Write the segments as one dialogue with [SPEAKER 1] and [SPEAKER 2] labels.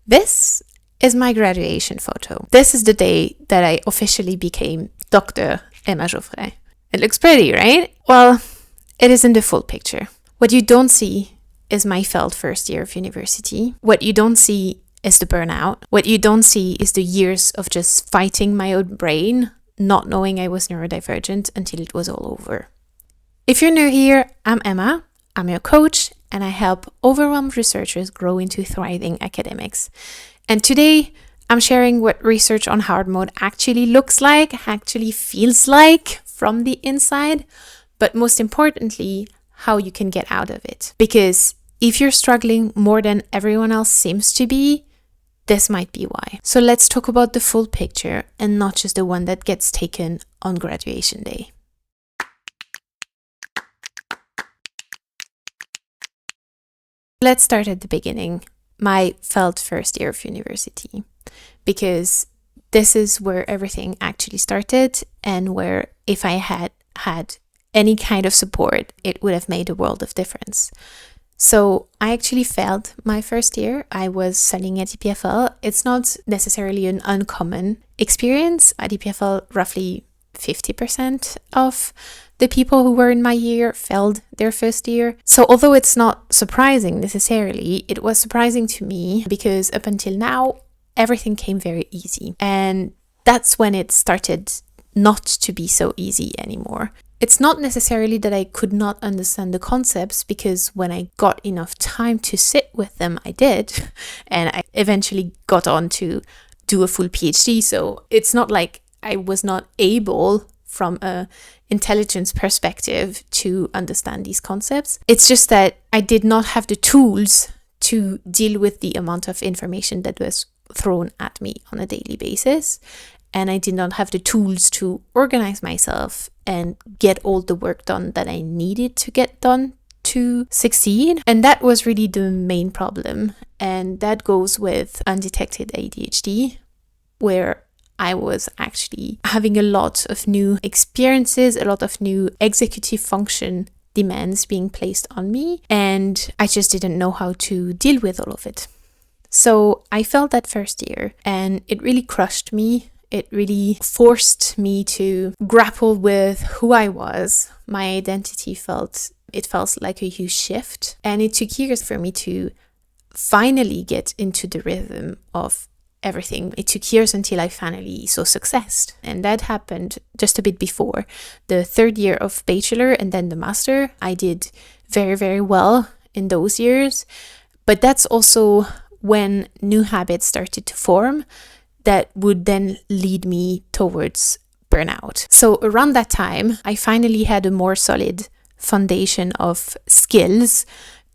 [SPEAKER 1] This is my graduation photo. This is the day that I officially became Dr. Emma Geoffrey. It looks pretty, right? Well, it isn't the full picture. What you don't see is my failed first year of university. What you don't see is the burnout. What you don't see is the years of just fighting my own brain, not knowing I was neurodivergent until it was all over. If you're new here, I'm Emma. I'm your coach, and I help overwhelmed researchers grow into thriving academics. And today, I'm sharing what research on hard mode actually looks like, actually feels like from the inside, but most importantly, how you can get out of it. Because if you're struggling more than everyone else seems to be, this might be why. So let's talk about the full picture and not just the one that gets taken on graduation day. Let's start at the beginning, my failed first year of university, because this is where everything actually started and where if I had had any kind of support, it would have made a world of difference. So I actually failed my first year. I was studying at EPFL. It's not necessarily an uncommon experience. At EPFL, roughly 50% of the people who were in my year failed their first year. So although it's not surprising necessarily, it was surprising to me because up until now, everything came very easy. And that's when it started not to be so easy anymore. It's not necessarily that I could not understand the concepts, because when I got enough time to sit with them, I did. And I eventually got on to do a full PhD. So it's not like I was not able from a intelligence perspective to understand these concepts. It's just that I did not have the tools to deal with the amount of information that was thrown at me on a daily basis. And I did not have the tools to organize myself and get all the work done that I needed to get done to succeed. And that was really the main problem. And that goes with undetected ADHD, where I was actually having a lot of new experiences, a lot of new executive function demands being placed on me, and I just didn't know how to deal with all of it. So I felt that first year, and it really crushed me. It really forced me to grapple with who I was. My identity felt like a huge shift, and it took years for me to finally get into the rhythm of everything. It took years until I finally saw success. And that happened just a bit before the third year of bachelor and then the master. I did very, very well in those years. But that's also when new habits started to form that would then lead me towards burnout. So around that time, I finally had a more solid foundation of skills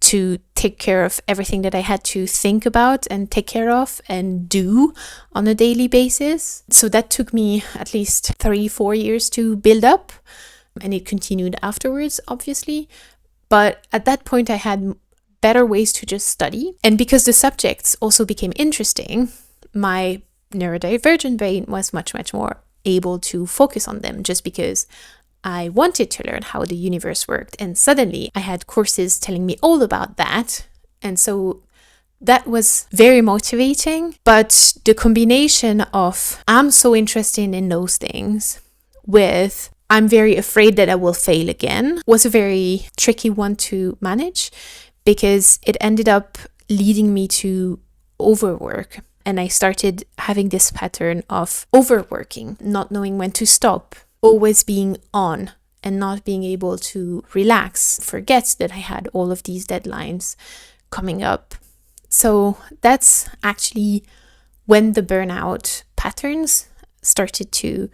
[SPEAKER 1] to take care of everything that I had to think about and take care of and do on a daily basis. So that took me at least 3-4 years to build up, and it continued afterwards, obviously. But at that point, I had better ways to just study. And because the subjects also became interesting, my neurodivergent brain was much, much more able to focus on them, just because I wanted to learn how the universe worked, and suddenly I had courses telling me all about that. And so that was very motivating. But the combination of I'm so interested in those things with I'm very afraid that I will fail again was a very tricky one to manage, because it ended up leading me to overwork. And I started having this pattern of overworking, not knowing when to stop, always being on and not being able to relax, forget that I had all of these deadlines coming up. So that's actually when the burnout patterns started to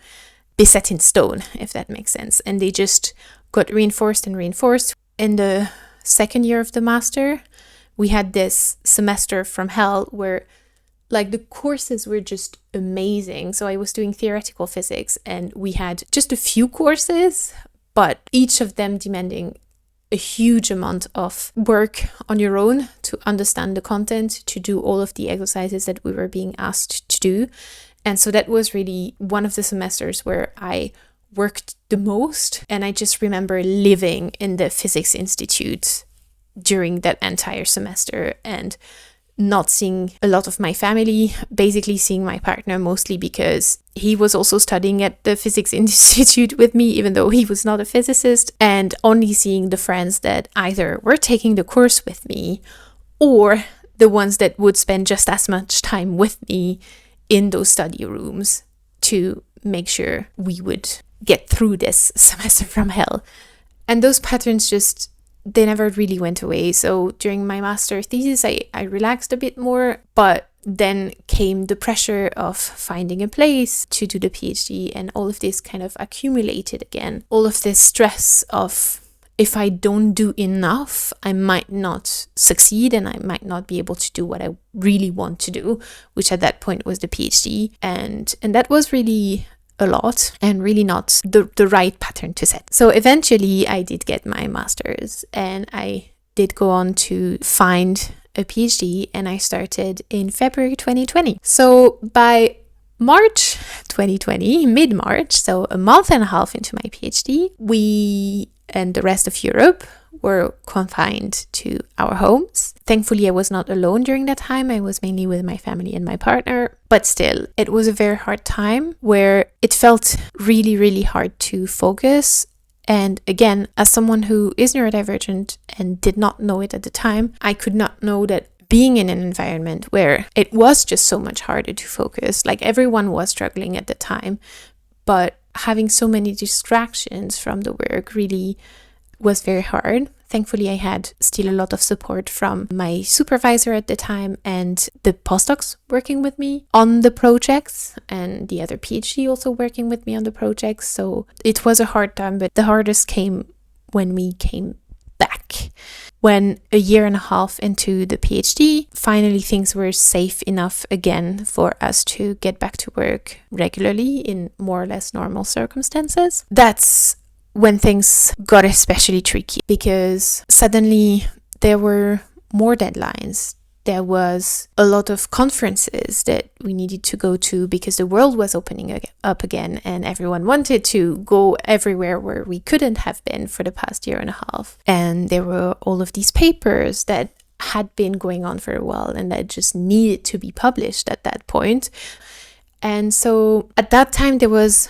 [SPEAKER 1] be set in stone, if that makes sense. And they just got reinforced and reinforced. In the second year of the master, we had this semester from hell where the courses were just amazing. So I was doing theoretical physics, and we had just a few courses, but each of them demanding a huge amount of work on your own to understand the content, to do all of the exercises that we were being asked to do. And so that was really one of the semesters where I worked the most. And I just remember living in the physics institute during that entire semester and not seeing a lot of my family, basically seeing my partner mostly because he was also studying at the Physics Institute with me, even though he was not a physicist, and only seeing the friends that either were taking the course with me or the ones that would spend just as much time with me in those study rooms to make sure we would get through this semester from hell. And those patterns they never really went away. So during my master thesis, I relaxed a bit more, but then came the pressure of finding a place to do the PhD, and all of this kind of accumulated again. All of this stress of, if I don't do enough, I might not succeed and I might not be able to do what I really want to do, which at that point was the PhD. And that was really a lot and really not the right pattern to set. So eventually I did get my master's and I did go on to find a PhD, and I started in February 2020. So by March 2020, mid-March, so a month and a half into my PhD, we and the rest of Europe were confined to our homes. Thankfully, I was not alone during that time. I was mainly with my family and my partner. But still, it was a very hard time where it felt really, really hard to focus. And again, as someone who is neurodivergent and did not know it at the time, I could not know that being in an environment where it was just so much harder to focus, like everyone was struggling at the time, but having so many distractions from the work really was very hard. Thankfully, I had still a lot of support from my supervisor at the time and the postdocs working with me on the projects, and the other PhD also working with me on the projects. So it was a hard time, but the hardest came when we came back. When a year and a half into the PhD, finally things were safe enough again for us to get back to work regularly in more or less normal circumstances. That's when things got especially tricky, because suddenly there were more deadlines. There was a lot of conferences that we needed to go to because the world was opening up again and everyone wanted to go everywhere where we couldn't have been for the past year and a half. And there were all of these papers that had been going on for a while and that just needed to be published at that point. And so at that time there was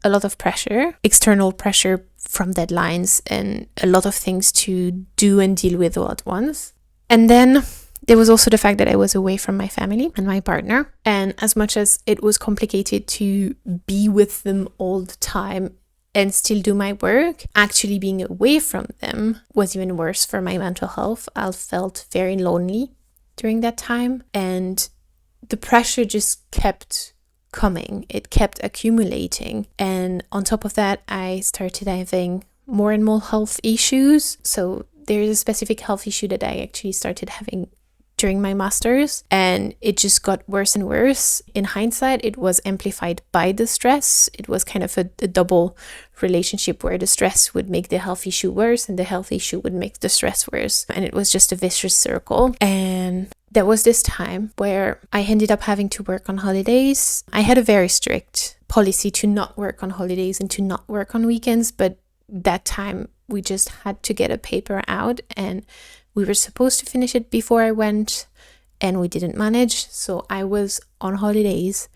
[SPEAKER 1] a lot of pressure, external pressure from deadlines and a lot of things to do and deal with all at once. And then there was also the fact that I was away from my family and my partner. And as much as it was complicated to be with them all the time and still do my work, actually being away from them was even worse for my mental health. I felt very lonely during that time. And the pressure just kept coming. It kept accumulating. And on top of that, I started having more and more health issues. So there's a specific health issue that I actually started having during my master's, and it just got worse and worse. In hindsight, it was amplified by the stress. It was kind of a double relationship where the stress would make the health issue worse and the health issue would make the stress worse. And it was just a vicious circle. And there was this time where I ended up having to work on holidays. I had a very strict policy to not work on holidays and to not work on weekends, but that time we just had to get a paper out and we were supposed to finish it before I went and we didn't manage. So I was on holidays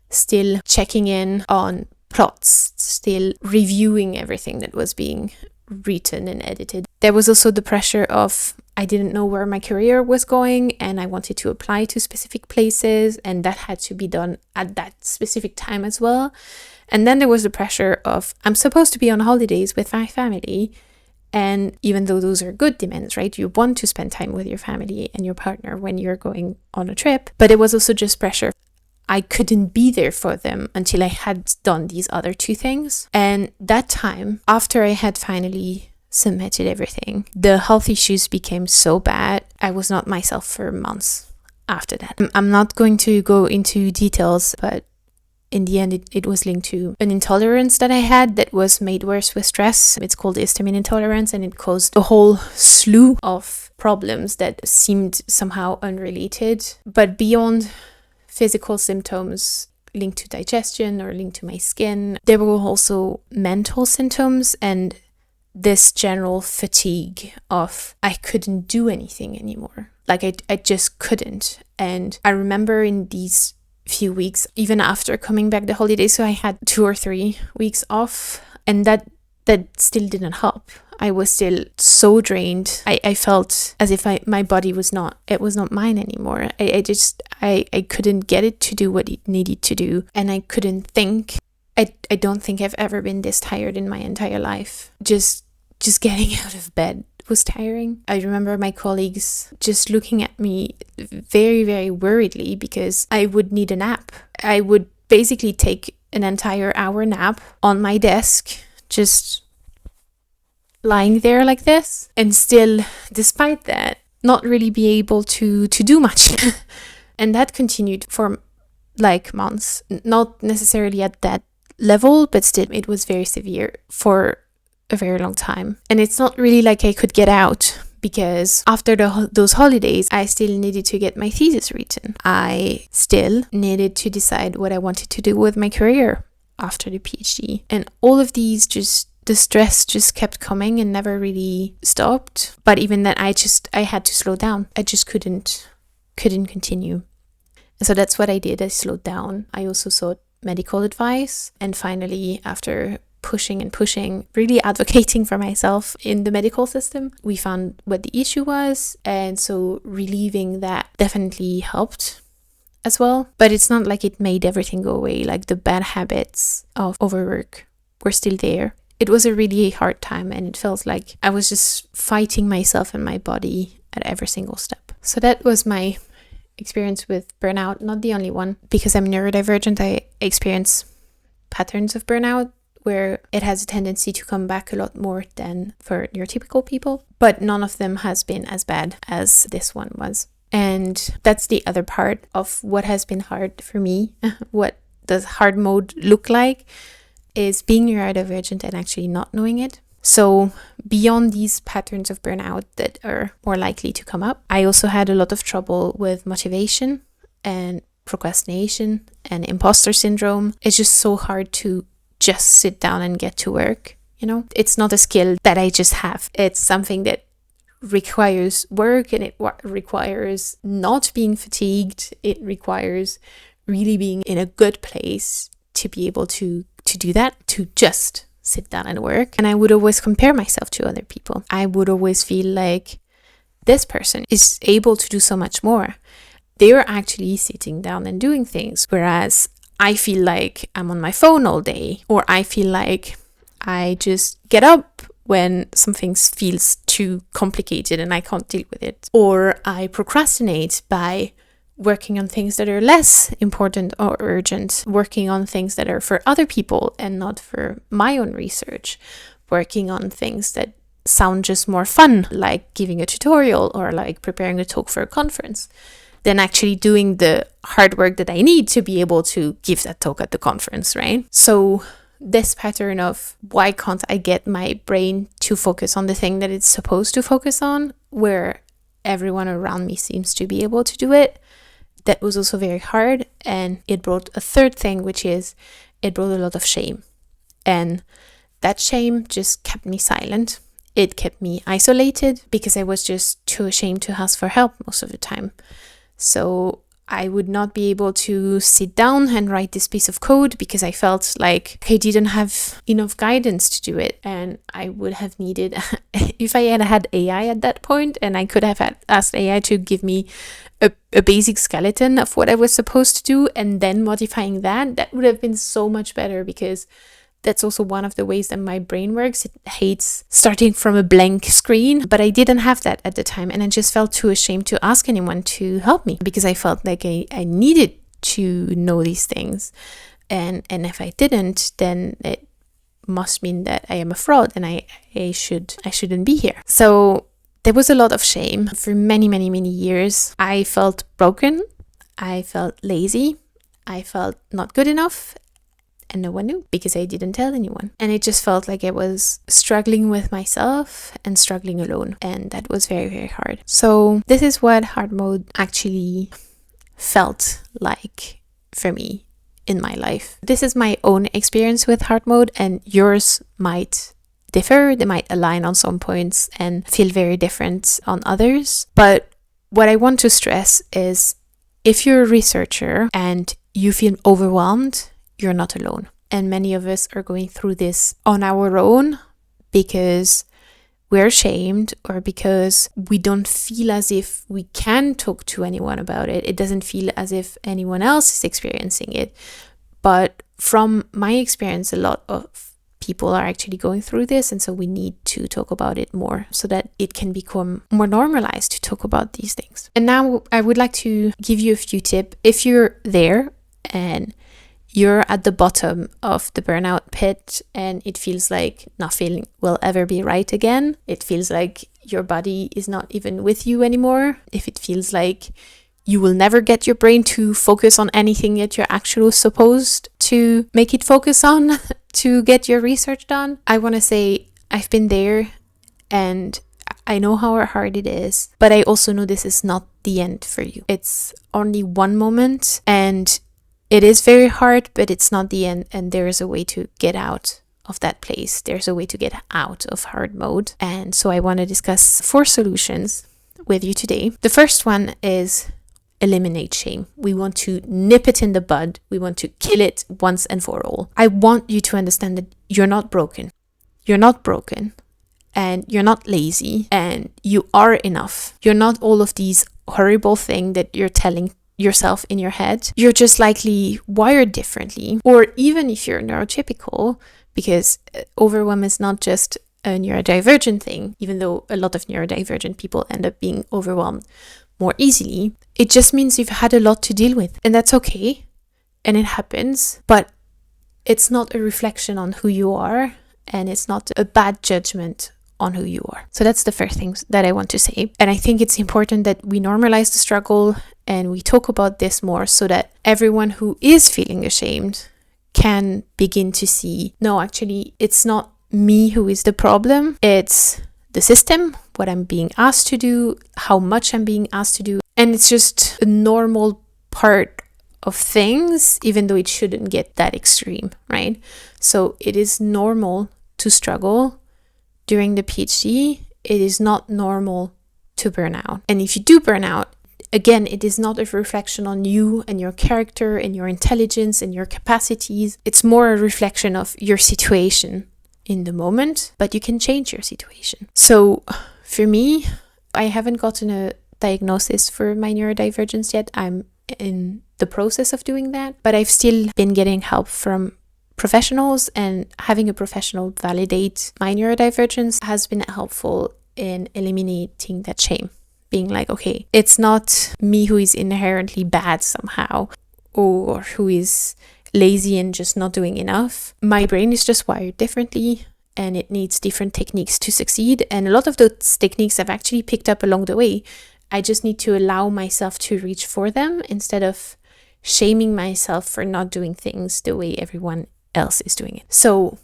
[SPEAKER 1] still checking in on plots, still reviewing everything that was being written and edited. There was also the pressure of I didn't know where my career was going and I wanted to apply to specific places, and that had to be done at that specific time as well. And then there was the pressure of I'm supposed to be on holidays with my family, and even though those are good demands, right? You want to spend time with your family and your partner when you're going on a trip, but it was also just pressure. I couldn't be there for them until I had done these other two things. And that time, after I had finally submitted everything, the health issues became so bad. I was not myself for months after that. I'm not going to go into details, but in the end, it was linked to an intolerance that I had that was made worse with stress. It's called histamine intolerance, and it caused a whole slew of problems that seemed somehow unrelated. But beyond physical symptoms linked to digestion or linked to my skin, there were also mental symptoms, and this general fatigue of I couldn't do anything anymore. Like I just couldn't. And I remember in these few weeks, even after coming back the holidays, so I had 2 or 3 weeks off, and that still didn't help. I was still so drained. I felt as if my body was not mine anymore. I couldn't get it to do what it needed to do, and I couldn't think. I don't think I've ever been this tired in my entire life. Just getting out of bed was tiring. I remember my colleagues just looking at me very, very worriedly because I would need a nap. I would basically take an entire hour nap on my desk, just lying there like this, and still, despite that, not really be able to do much. And that continued for like months, not necessarily at that level, but still it was very severe for a very long time. And it's not really like I could get out, because after those holidays, I still needed to get my thesis written. I still needed to decide what I wanted to do with my career after the PhD. And all of these, the stress just kept coming and never really stopped. But even then, I had to slow down. I just couldn't continue. And so that's what I did. I slowed down. I also sought medical advice. And finally, after pushing and pushing, really advocating for myself in the medical system, we found what the issue was. And so relieving that definitely helped as well. But it's not like it made everything go away. Like the bad habits of overwork were still there. It was a really hard time, and it felt like I was just fighting myself and my body at every single step. So that was my experience with burnout. Not the only one. Because I'm neurodivergent, I experience patterns of burnout where it has a tendency to come back a lot more than for neurotypical people. But none of them has been as bad as this one was. And that's the other part of what has been hard for me. What does hard mode look like is being neurodivergent and actually not knowing it. So beyond these patterns of burnout that are more likely to come up, I also had a lot of trouble with motivation and procrastination and imposter syndrome. It's just so hard to just sit down and get to work. You know, it's not a skill that I just have. It's something that requires work, and it requires not being fatigued. It requires really being in a good place to be able to do that, to just sit down and work. And I would always compare myself to other people. I would always feel like this person is able to do so much more. They're actually sitting down and doing things, whereas I feel like I'm on my phone all day, or I feel like I just get up when something feels too complicated and I can't deal with it, or I procrastinate by working on things that are less important or urgent, working on things that are for other people and not for my own research, working on things that sound just more fun, like giving a tutorial or like preparing a talk for a conference, than actually doing the hard work that I need to be able to give that talk at the conference, right? So this pattern of why can't I get my brain to focus on the thing that it's supposed to focus on, where everyone around me seems to be able to do it, that was also very hard. And it brought a third thing, which is it brought a lot of shame. And that shame just kept me silent. It kept me isolated because I was just too ashamed to ask for help most of the time. So I would not be able to sit down and write this piece of code because I felt like I didn't have enough guidance to do it. And I would have needed, if I had AI at that point, and I could have asked AI to give me a basic skeleton of what I was supposed to do, and then modifying that would have been so much better, because that's also one of the ways that my brain works. It hates starting from a blank screen, but I didn't have that at the time. And I just felt too ashamed to ask anyone to help me because I felt like I needed to know these things. And if I didn't, then it must mean that I am a fraud and I shouldn't be here. So there was a lot of shame. For many, many, many years, I felt broken. I felt lazy. I felt not good enough. And no one knew because I didn't tell anyone. And it just felt like I was struggling with myself and struggling alone. And that was very, very hard. So this is what hard mode actually felt like for me in my life. This is my own experience with hard mode, and yours might differ. They might align on some points and feel very different on others. But what I want to stress is if you're a researcher and you feel overwhelmed, you're not alone. And many of us are going through this on our own because we're ashamed or because we don't feel as if we can talk to anyone about it. It doesn't feel as if anyone else is experiencing it. But from my experience, a lot of people are actually going through this, and so we need to talk about it more so that it can become more normalized to talk about these things. And now I would like to give you a few tips. If you're there and you're at the bottom of the burnout pit and it feels like nothing will ever be right again, it feels like your body is not even with you anymore, if it feels like you will never get your brain to focus on anything that you're actually supposed to make it focus on to get your research done, I want to say I've been there and I know how hard it is, but I also know this is not the end for you. It's only one moment and it is very hard, but it's not the end, and there is a way to get out of that place. There's a way to get out of hard mode. And so I want to discuss 4 solutions with you today. The first one is eliminate shame. We want to nip it in the bud. We want to kill it once and for all. I want you to understand that you're not broken. You're not broken. And you're not lazy. And you are enough. You're not all of these horrible things that you're telling yourself in your head. You're just likely wired differently. Or even if you're neurotypical, because overwhelm is not just a neurodivergent thing, even though a lot of neurodivergent people end up being overwhelmed more easily, it just means you've had a lot to deal with. And that's okay. And it happens. But it's not a reflection on who you are. And it's not a bad judgment on who you are. So that's the first thing that I want to say. And I think it's important that we normalize the struggle and we talk about this more so that everyone who is feeling ashamed can begin to see, no, actually, it's not me who is the problem. It's the system, what I'm being asked to do, how much I'm being asked to do. And it's just a normal part of things, even though it shouldn't get that extreme, right? So it is normal to struggle during the PhD. It is not normal to burn out. And if you do burn out, again, it is not a reflection on you and your character and your intelligence and your capacities. It's more a reflection of your situation in the moment, but you can change your situation. So for me, I haven't gotten a diagnosis for my neurodivergence yet. I'm in the process of doing that, but I've still been getting help from professionals, and having a professional validate my neurodivergence has been helpful in eliminating that shame. Being like, okay, it's not me who is inherently bad somehow or who is lazy and just not doing enough. My brain is just wired differently and it needs different techniques to succeed. And a lot of those techniques I've actually picked up along the way. I just need to allow myself to reach for them instead of shaming myself for not doing things the way everyone else is doing it. So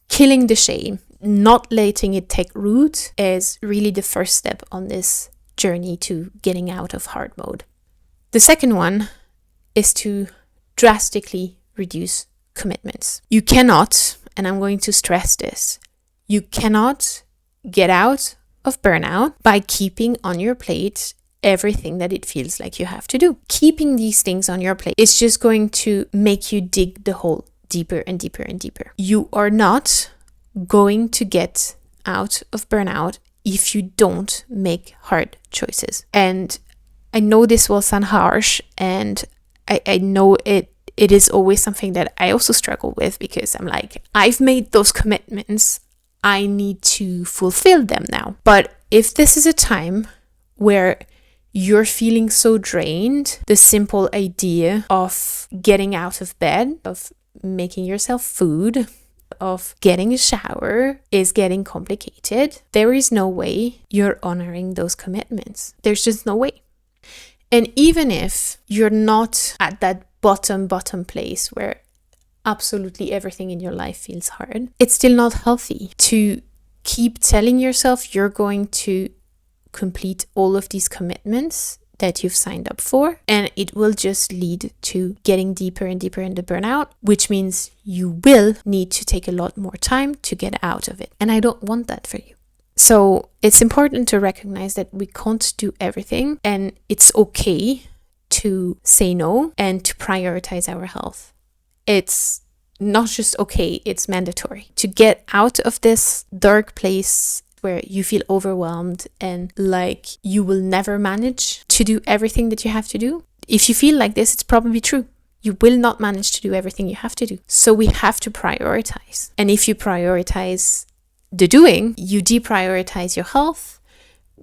[SPEAKER 1] killing the shame, not letting it take root, is really the first step on this journey to getting out of hard mode. The second one is to drastically reduce commitments. You cannot, and I'm going to stress this, you cannot get out of burnout by keeping on your plate everything that it feels like you have to do. Keeping these things on your plate is just going to make you dig the hole deeper and deeper and deeper. You are not going to get out of burnout if you don't make hard choices. And I know this will sound harsh, and I know it is always something that I also struggle with, because I'm like, I've made those commitments, I need to fulfill them now. But if this is a time where you're feeling so drained, the simple idea of getting out of bed, of making yourself food, of getting a shower is getting complicated, there is no way you're honoring those commitments. There's just no way. And even if you're not at that bottom place where absolutely everything in your life feels hard, it's still not healthy to keep telling yourself you're going to complete all of these commitments that you've signed up for, and it will just lead to getting deeper and deeper into burnout, which means you will need to take a lot more time to get out of it. And I don't want that for you. So it's important to recognize that we can't do everything, and it's okay to say no and to prioritize our health. It's not just okay, it's mandatory to get out of this dark place where you feel overwhelmed and like you will never manage to do everything that you have to do. If you feel like this, it's probably true. You will not manage to do everything you have to do. So we have to prioritize. And if you prioritize the doing, you deprioritize your health,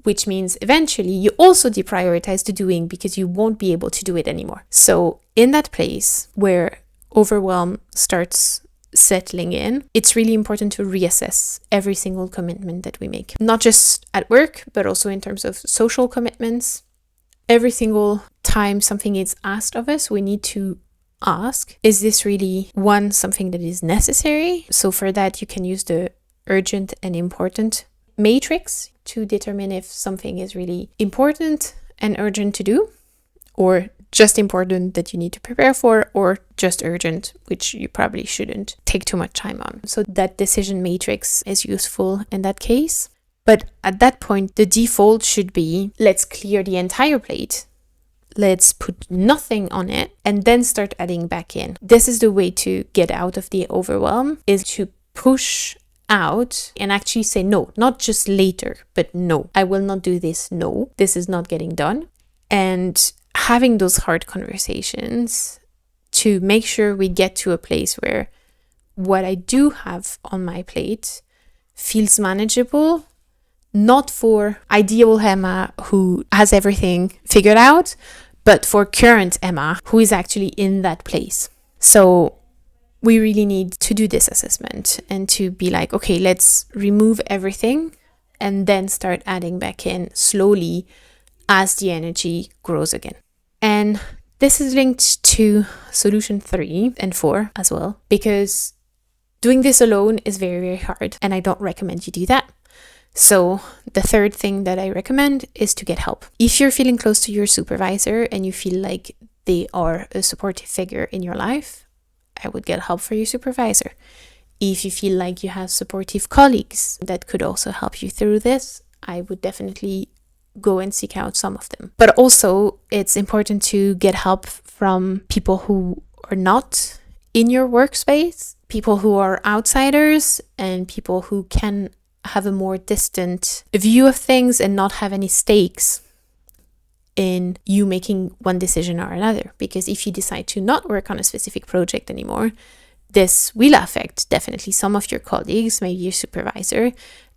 [SPEAKER 1] which means eventually you also deprioritize the doing because you won't be able to do it anymore. So in that place where overwhelm starts settling in, it's really important to reassess every single commitment that we make, not just at work, but also in terms of social commitments. Every single time something is asked of us, we need to ask, is this really something that is necessary? So for that, you can use the urgent and important matrix to determine if something is really important and urgent to do, or just important that you need to prepare for, or just urgent, which you probably shouldn't take too much time on. So that decision matrix is useful in that case. But at that point, the default should be, let's clear the entire plate. Let's put nothing on it and then start adding back in. This is the way to get out of the overwhelm, is to push out and actually say no, not just later, but no, I will not do this. No, this is not getting done. And having those hard conversations to make sure we get to a place where what I do have on my plate feels manageable, not for ideal Emma who has everything figured out, but for current Emma who is actually in that place. So we really need to do this assessment and to be like, okay, let's remove everything and then start adding back in slowly as the energy grows again. And this is linked to solution 3 and 4 as well, because doing this alone is very, very hard, and I don't recommend you do that. So the third thing that I recommend is to get help. If you're feeling close to your supervisor and you feel like they are a supportive figure in your life, I would get help for your supervisor. If you feel like you have supportive colleagues that could also help you through this, I would definitely go and seek out some of them. But also, it's important to get help from people who are not in your workspace, people who are outsiders, and people who can have a more distant view of things and not have any stakes in you making one decision or another. Because if you decide to not work on a specific project anymore, this will affect definitely some of your colleagues, maybe your supervisor,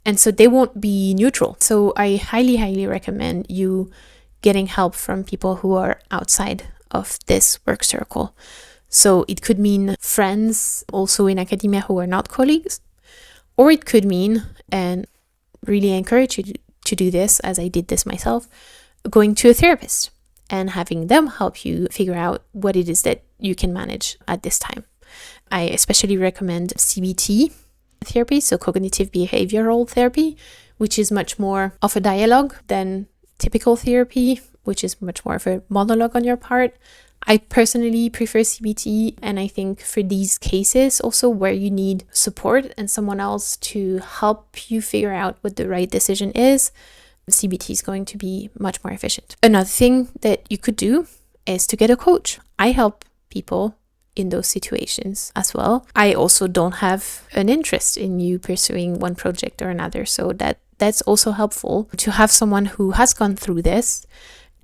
[SPEAKER 1] and so they won't be neutral. So I highly, highly recommend you getting help from people who are outside of this work circle. So it could mean friends also in academia who are not colleagues, or it could mean, and really encourage you to do this, as I did this myself, going to a therapist and having them help you figure out what it is that you can manage at this time. I especially recommend CBT therapy, so cognitive behavioral therapy, which is much more of a dialogue than typical therapy, which is much more of a monologue on your part. I personally prefer CBT, and I think for these cases also where you need support and someone else to help you figure out what the right decision is, CBT is going to be much more efficient. Another thing that you could do is to get a coach. I help people in those situations as well. I also don't have an interest in you pursuing one project or another, so that's also helpful to have someone who has gone through this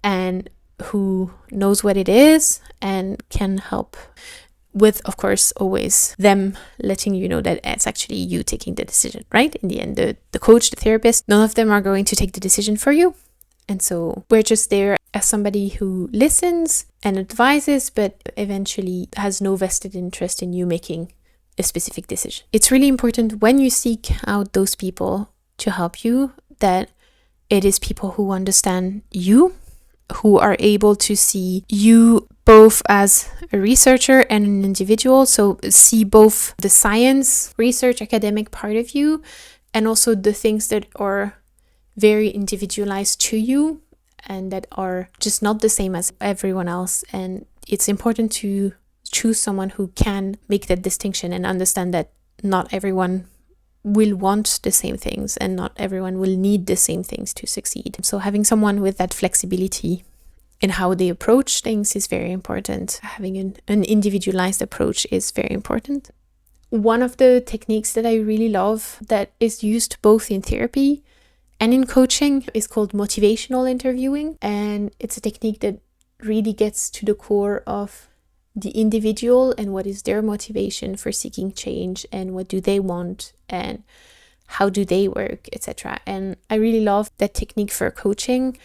[SPEAKER 1] and who knows what it is and can help with, of course, always them letting you know that it's actually you taking the decision, right? In the end, the coach, the therapist, none of them are going to take the decision for you. And so we're just there as somebody who listens and advises, but eventually has no vested interest in you making a specific decision. It's really important when you seek out those people to help you that it is people who understand you, who are able to see you both as a researcher and an individual. So see both the science, research, academic part of you, and also the things that are very individualized to you and that are just not the same as everyone else. And it's important to choose someone who can make that distinction and understand that not everyone will want the same things and not everyone will need the same things to succeed. So having someone with that flexibility in how they approach things is very important. Having an individualized approach is very important. One of the techniques that I really love that is used both in therapy and in coaching is called motivational interviewing. And it's a technique that really gets to the core of the individual and what is their motivation for seeking change and what do they want and how do they work, etc. And I really love that technique for coaching.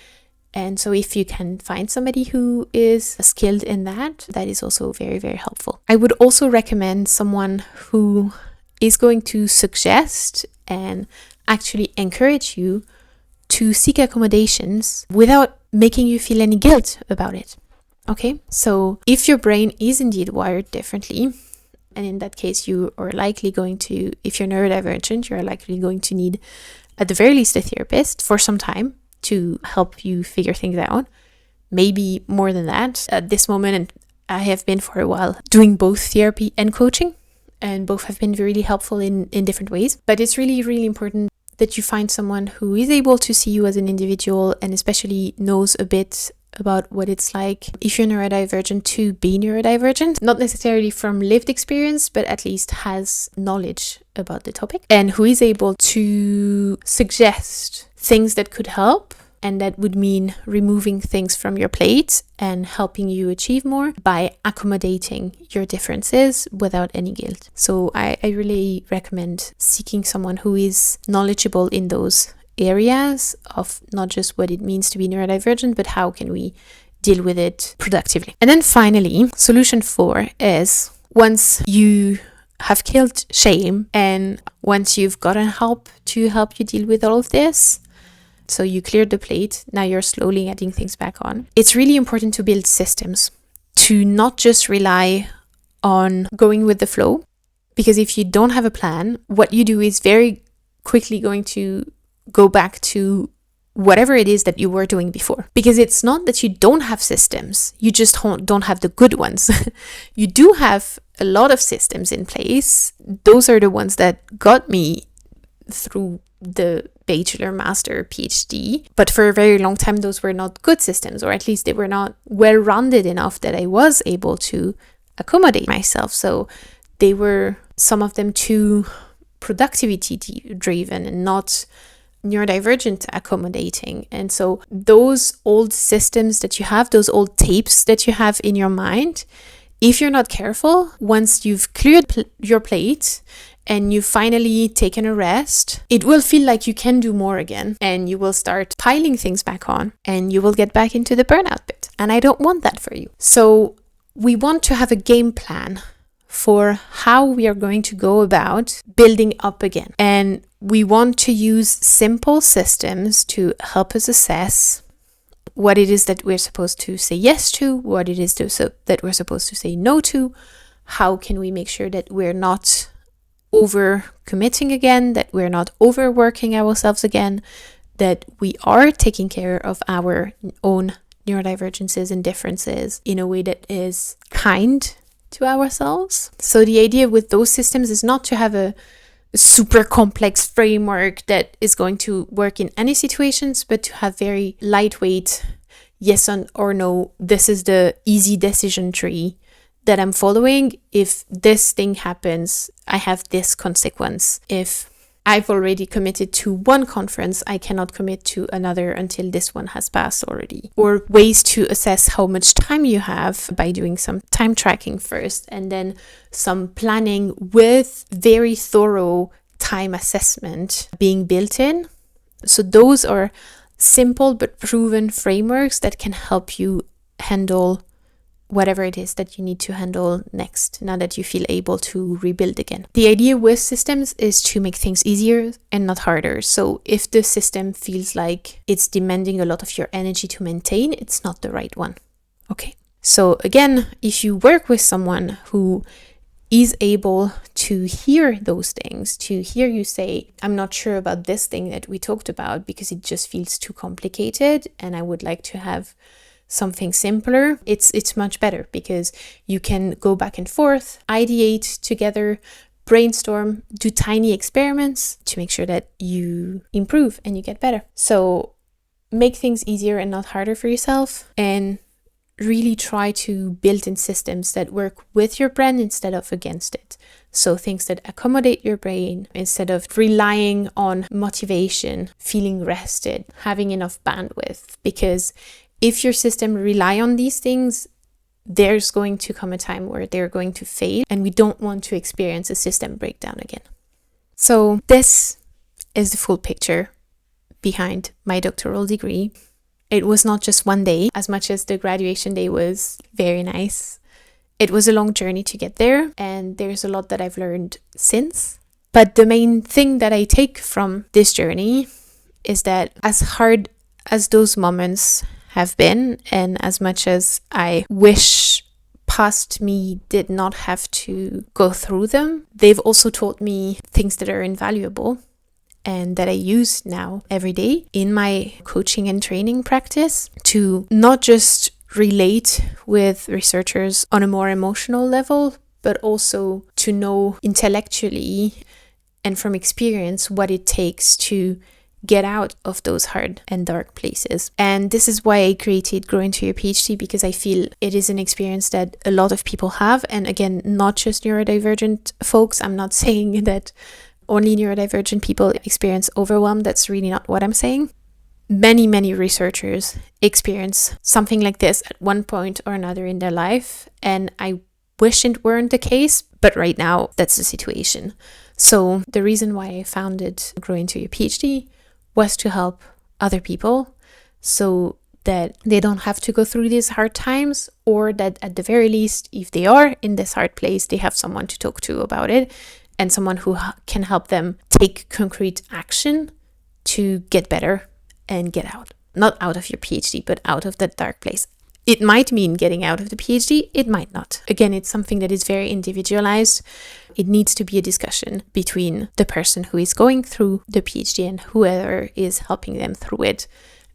[SPEAKER 1] And so if you can find somebody who is skilled in that, that is also very, very helpful. I would also recommend someone who is going to suggest and actually encourage you to seek accommodations without making you feel any guilt about it. Okay, so if your brain is indeed wired differently, and in that case you are likely going to, if you're neurodivergent, you're likely going to need at the very least a therapist for some time to help you figure things out. Maybe more than that. At this moment, and I have been for a while, doing both therapy and coaching, and both have been really helpful in different ways. But it's really, really important that you find someone who is able to see you as an individual and especially knows a bit about what it's like if you're neurodivergent to be neurodivergent, not necessarily from lived experience, but at least has knowledge about the topic, and who is able to suggest things that could help. And that would mean removing things from your plate and helping you achieve more by accommodating your differences without any guilt. So I really recommend seeking someone who is knowledgeable in those areas of not just what it means to be neurodivergent, but how can we deal with it productively. And then finally, solution 4 is once you have killed shame and once you've gotten help to help you deal with all of this, so you cleared the plate, now you're slowly adding things back on. It's really important to build systems, to not just rely on going with the flow, because if you don't have a plan, what you do is very quickly going to go back to whatever it is that you were doing before. Because it's not that you don't have systems, you just don't have the good ones. You do have a lot of systems in place. Those are the ones that got me through the bachelor, master, PhD. But for a very long time, those were not good systems, or at least they were not well-rounded enough that I was able to accommodate myself. So they were, some of them, too productivity driven and not neurodivergent accommodating. And so those old systems that you have, those old tapes that you have in your mind, if you're not careful, once you've cleared your plate and you've finally taken a rest, it will feel like you can do more again, and you will start piling things back on, and you will get back into the burnout bit. And I don't want that for you. So we want to have a game plan for how we are going to go about building up again. And we want to use simple systems to help us assess what it is that we're supposed to say yes to, what it is that we're supposed to say no to. How can we make sure that we're not over-committing again, that we're not overworking ourselves again, that we are taking care of our own neurodivergences and differences in a way that is kind to ourselves. So the idea with those systems is not to have a super complex framework that is going to work in any situations, but to have very lightweight yes or no. This is the easy decision tree that I'm following. If this thing happens, I have this consequence. If I've already committed to one conference, I cannot commit to another until this one has passed already. Or ways to assess how much time you have by doing some time tracking first, and then some planning with very thorough time assessment being built in. So those are simple but proven frameworks that can help you handle whatever it is that you need to handle next, now that you feel able to rebuild again. The idea with systems is to make things easier and not harder. So if the system feels like it's demanding a lot of your energy to maintain, it's not the right one. Okay. So again, if you work with someone who is able to hear those things, to hear you say, I'm not sure about this thing that we talked about because it just feels too complicated and I would like to have something simpler, it's much better because you can go back and forth, ideate together, brainstorm, do tiny experiments to make sure that you improve and you get better. So make things easier and not harder for yourself, and really try to build in systems that work with your brain instead of against it. So things that accommodate your brain instead of relying on motivation, feeling rested, having enough bandwidth. Because if your system rely on these things, there's going to come a time where they're going to fail, and we don't want to experience a system breakdown again. So this is the full picture behind my doctoral degree. It was not just one day, as much as the graduation day was very nice. It was a long journey to get there, and there's a lot that I've learned since. But the main thing that I take from this journey is that as hard as those moments have been, and as much as I wish past me did not have to go through them, they've also taught me things that are invaluable and that I use now every day in my coaching and training practice to not just relate with researchers on a more emotional level, but also to know intellectually and from experience what it takes to get out of those hard and dark places. And this is why I created Grow Into Your PhD, because I feel it is an experience that a lot of people have. And again, not just neurodivergent folks. I'm not saying that only neurodivergent people experience overwhelm. That's really not what I'm saying. Many researchers experience something like this at one point or another in their life. And I wish it weren't the case, but right now that's the situation. So the reason why I founded Grow Into Your PhD was to help other people so that they don't have to go through these hard times, or that at the very least, if they are in this hard place, they have someone to talk to about it and someone who can help them take concrete action to get better and get out. Not out of your PhD, but out of that dark place. It might mean getting out of the PhD, it might not. Again, it's something that is very individualized. It needs to be a discussion between the person who is going through the PhD and whoever is helping them through it,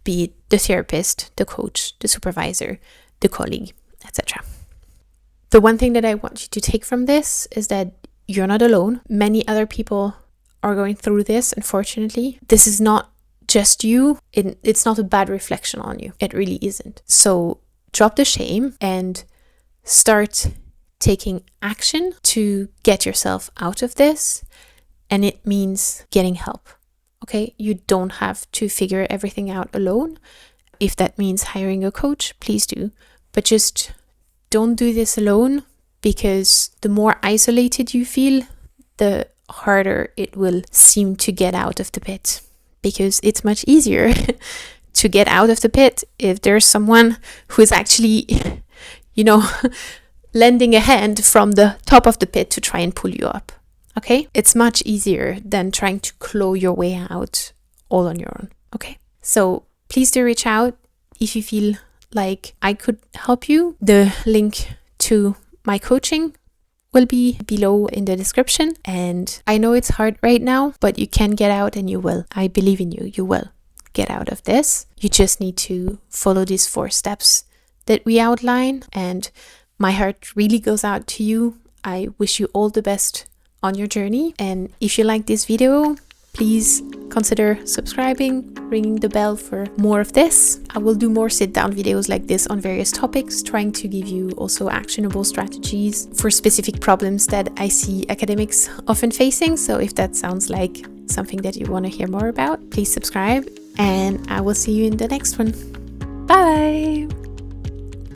[SPEAKER 1] be it the therapist, the coach, the supervisor, the colleague, etc. The one thing that I want you to take from this is that you're not alone. Many other people are going through this, unfortunately. This is not just you. It's not a bad reflection on you. It really isn't. So drop the shame and start taking action to get yourself out of this. And it means getting help. Okay? You don't have to figure everything out alone. If that means hiring a coach, please do. But just don't do this alone, because the more isolated you feel, the harder it will seem to get out of the pit. Because it's much easier to get out of the pit if there's someone who is actually, lending a hand from the top of the pit to try and pull you up. Okay? It's much easier than trying to claw your way out all on your own. Okay? So please do reach out if you feel like I could help you. The link to my coaching will be below in the description. And I know it's hard right now, but you can get out, and you will. I believe in you. You will get out of this. You just need to follow these 4 steps that we outline. And my heart really goes out to you. I wish you all the best on your journey. And if you like this video, please consider subscribing, ringing the bell for more of this. I will do more sit-down videos like this on various topics, trying to give you also actionable strategies for specific problems that I see academics often facing. So if that sounds like something that you want to hear more about, please subscribe, and I will see you in the next one. Bye!